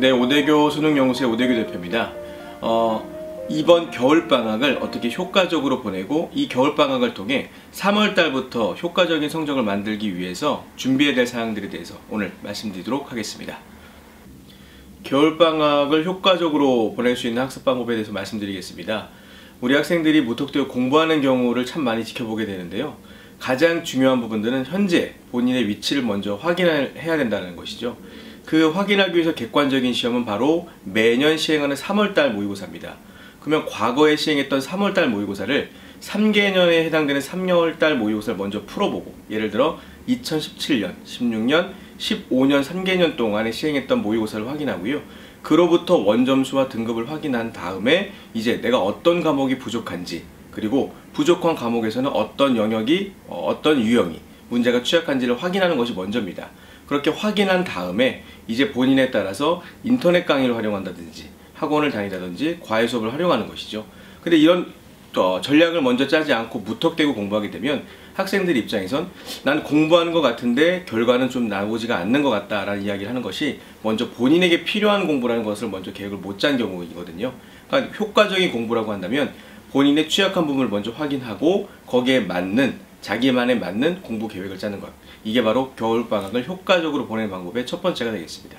네, 오대교 수능연구소의 오대교 대표입니다. 이번 겨울방학을 어떻게 효과적으로 보내고 이 겨울방학을 통해 3월달부터 효과적인 성적을 만들기 위해서 준비해야 될 사항들에 대해서 오늘 말씀드리도록 하겠습니다. 겨울방학을 효과적으로 보낼 수 있는 학습 방법에 대해서 말씀드리겠습니다. 우리 학생들이 무턱대고 공부하는 경우를 참 많이 지켜보게 되는데요. 가장 중요한 부분들은 현재 본인의 위치를 먼저 확인해야 된다는 것이죠. 그 확인하기 위해서 객관적인 시험은 바로 매년 시행하는 3월달 모의고사입니다. 그러면 과거에 시행했던 3월달 모의고사를 3개년에 해당되는 3월달 모의고사를 먼저 풀어보고, 예를 들어 2017년, 16년, 15년 3개년 동안에 시행했던 모의고사를 확인하고요. 그로부터 원점수와 등급을 확인한 다음에 이제 내가 어떤 과목이 부족한지, 그리고 부족한 과목에서는 어떤 영역이, 어떤 유형이 문제가 취약한지를 확인하는 것이 먼저입니다. 그렇게 확인한 다음에 이제 본인에 따라서 인터넷 강의를 활용한다든지 학원을 다니다든지 과외 수업을 활용하는 것이죠. 근데 이런 전략을 먼저 짜지 않고 무턱대고 공부하게 되면 학생들 입장에선 난 공부하는 것 같은데 결과는 좀 나오지가 않는 것 같다 라는 이야기를 하는 것이 먼저 본인에게 필요한 공부라는 것을 먼저 계획을 못 짠 경우이거든요. 그러니까 효과적인 공부라고 한다면 본인의 취약한 부분을 먼저 확인하고 거기에 맞는, 자기만에 맞는 공부 계획을 짜는 것, 이게 바로 겨울방학을 효과적으로 보내는 방법의 첫 번째가 되겠습니다.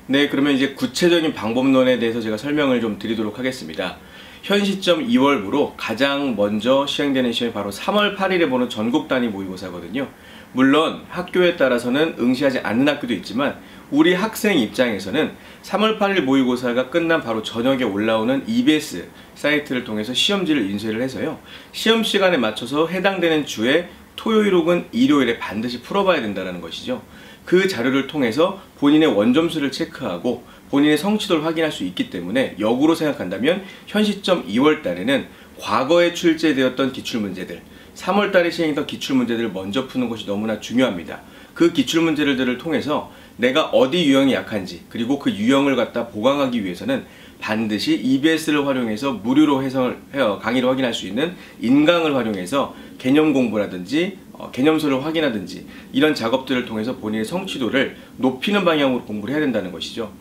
네, 그러면 이제 구체적인 방법론에 대해서 제가 설명을 좀 드리도록 하겠습니다. 현 시점 2월부로 가장 먼저 시행되는 시험이 바로 3월 8일에 보는 전국 단위 모의고사거든요. 물론 학교에 따라서는 응시하지 않는 학교도 있지만 우리 학생 입장에서는 3월 8일 모의고사가 끝난 바로 저녁에 올라오는 EBS 사이트를 통해서 시험지를 인쇄를 해서요, 시험 시간에 맞춰서 해당되는 주에 토요일 혹은 일요일에 반드시 풀어봐야 된다는 것이죠. 그 자료를 통해서 본인의 원점수를 체크하고 본인의 성취도를 확인할 수 있기 때문에 역으로 생각한다면 현 시점 2월 달에는 과거에 출제되었던 기출문제들, 3월 달에 시행했던 기출문제들을 먼저 푸는 것이 너무나 중요합니다. 그 기출문제들을 통해서 내가 어디 유형이 약한지, 그리고 그 유형을 갖다 보강하기 위해서는 반드시 EBS를 활용해서 무료로 강의를 확인할 수 있는 인강을 활용해서 개념 공부라든지 개념서를 확인하든지 이런 작업들을 통해서 본인의 성취도를 높이는 방향으로 공부를 해야 된다는 것이죠.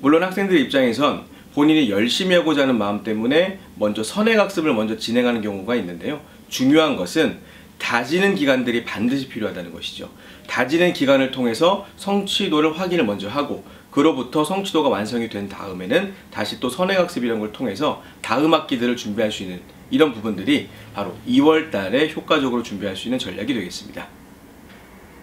물론 학생들 입장에선 본인이 열심히 하고자 하는 마음 때문에 먼저 선행학습을 먼저 진행하는 경우가 있는데요. 중요한 것은 다지는 기간들이 반드시 필요하다는 것이죠. 다지는 기간을 통해서 성취도를 확인을 먼저 하고 그로부터 성취도가 완성이 된 다음에는 다시 또 선행학습이라는 걸 통해서 다음 학기들을 준비할 수 있는 이런 부분들이 바로 2월 달에 효과적으로 준비할 수 있는 전략이 되겠습니다.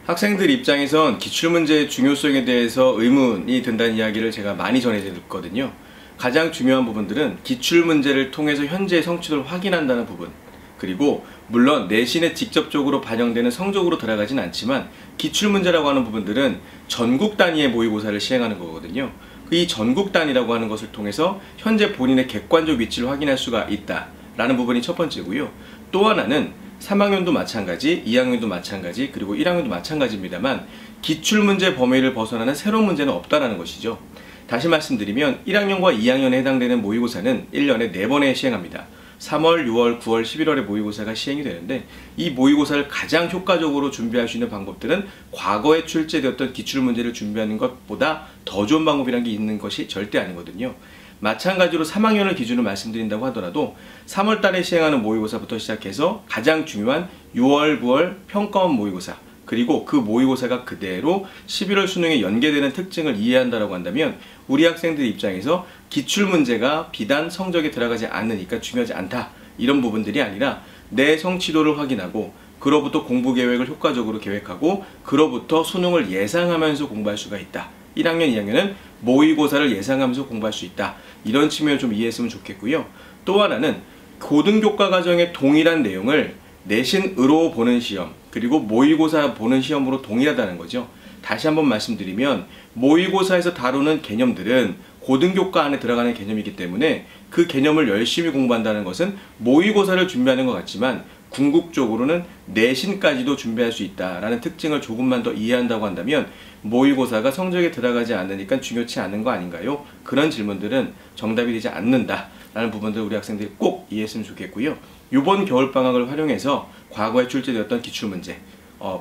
학생들 입장에선 기출문제의 중요성에 대해서 의문이 든다는 이야기를 제가 많이 전해드렸거든요. 가장 중요한 부분들은 기출문제를 통해서 현재의 성취도를 확인한다는 부분, 그리고 물론 내신에 직접적으로 반영되는 성적으로 들어가진 않지만 기출문제라고 하는 부분들은 전국 단위의 모의고사를 시행하는 거거든요. 이 전국 단위라고 하는 것을 통해서 현재 본인의 객관적 위치를 확인할 수가 있다라는 부분이 첫 번째고요. 또 하나는 3학년도 마찬가지, 2학년도 마찬가지, 그리고 1학년도 마찬가지입니다만 기출문제 범위를 벗어나는 새로운 문제는 없다라는 것이죠. 다시 말씀드리면 1학년과 2학년에 해당되는 모의고사는 1년에 4번에 시행합니다. 3월, 6월, 9월, 11월에 모의고사가 시행이 되는데 이 모의고사를 가장 효과적으로 준비할 수 있는 방법들은 과거에 출제되었던 기출문제를 준비하는 것보다 더 좋은 방법이라는 게 있는 것이 절대 아니거든요. 마찬가지로 3학년을 기준으로 말씀드린다고 하더라도 3월 달에 시행하는 모의고사부터 시작해서 가장 중요한 6월, 9월 평가원 모의고사, 그리고 그 모의고사가 그대로 11월 수능에 연계되는 특징을 이해한다고 한다면 우리 학생들 입장에서 기출문제가 비단 성적에 들어가지 않으니까 중요하지 않다, 이런 부분들이 아니라 내 성취도를 확인하고 그로부터 공부 계획을 효과적으로 계획하고 그로부터 수능을 예상하면서 공부할 수가 있다. 1학년, 2학년은 모의고사를 예상하면서 공부할 수 있다. 이런 측면을 좀 이해했으면 좋겠고요. 또 하나는 고등교과 과정의 동일한 내용을 내신으로 보는 시험, 그리고 모의고사 보는 시험으로 동일하다는 거죠. 다시 한번 말씀드리면 모의고사에서 다루는 개념들은 고등교과 안에 들어가는 개념이기 때문에 그 개념을 열심히 공부한다는 것은 모의고사를 준비하는 것 같지만 궁극적으로는 내신까지도 준비할 수 있다라는 특징을 조금만 더 이해한다고 한다면 모의고사가 성적에 들어가지 않으니까 중요치 않은 거 아닌가요? 그런 질문들은 정답이 되지 않는다라는 부분들 우리 학생들이 꼭 이해했으면 좋겠고요. 이번 겨울방학을 활용해서 과거에 출제되었던 기출문제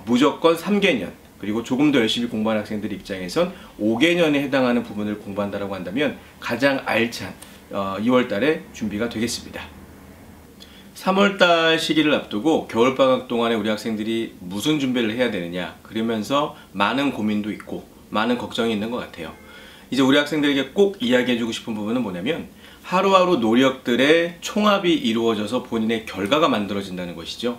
무조건 3개년, 그리고 조금 더 열심히 공부하는 학생들 입장에선 5개년에 해당하는 부분을 공부한다고 한다면 가장 알찬 2월달에 준비가 되겠습니다. 3월달 시기를 앞두고 겨울방학 동안에 우리 학생들이 무슨 준비를 해야 되느냐, 그러면서 많은 고민도 있고 많은 걱정이 있는 것 같아요. 이제 우리 학생들에게 꼭 이야기해주고 싶은 부분은 뭐냐면 하루하루 노력들의 총합이 이루어져서 본인의 결과가 만들어진다는 것이죠.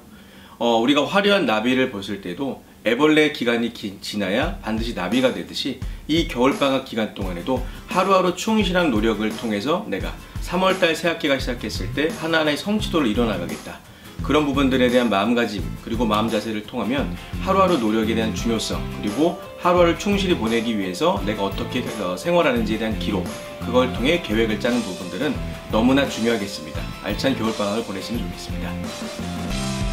우리가 화려한 나비를 벗을 때도 애벌레 기간이 지나야 반드시 나비가 되듯이 이 겨울방학 기간 동안에도 하루하루 충실한 노력을 통해서 내가 3월달 새학기가 시작했을 때 하나하나의 성취도를 이뤄나가겠다. 그런 부분들에 대한 마음가짐 그리고 마음 자세를 통하면 하루하루 노력에 대한 중요성, 그리고 하루하루 충실히 보내기 위해서 내가 어떻게 생활하는지에 대한 기록, 그걸 통해 계획을 짜는 부분들은 너무나 중요하겠습니다. 알찬 겨울방학을 보내시면 좋겠습니다.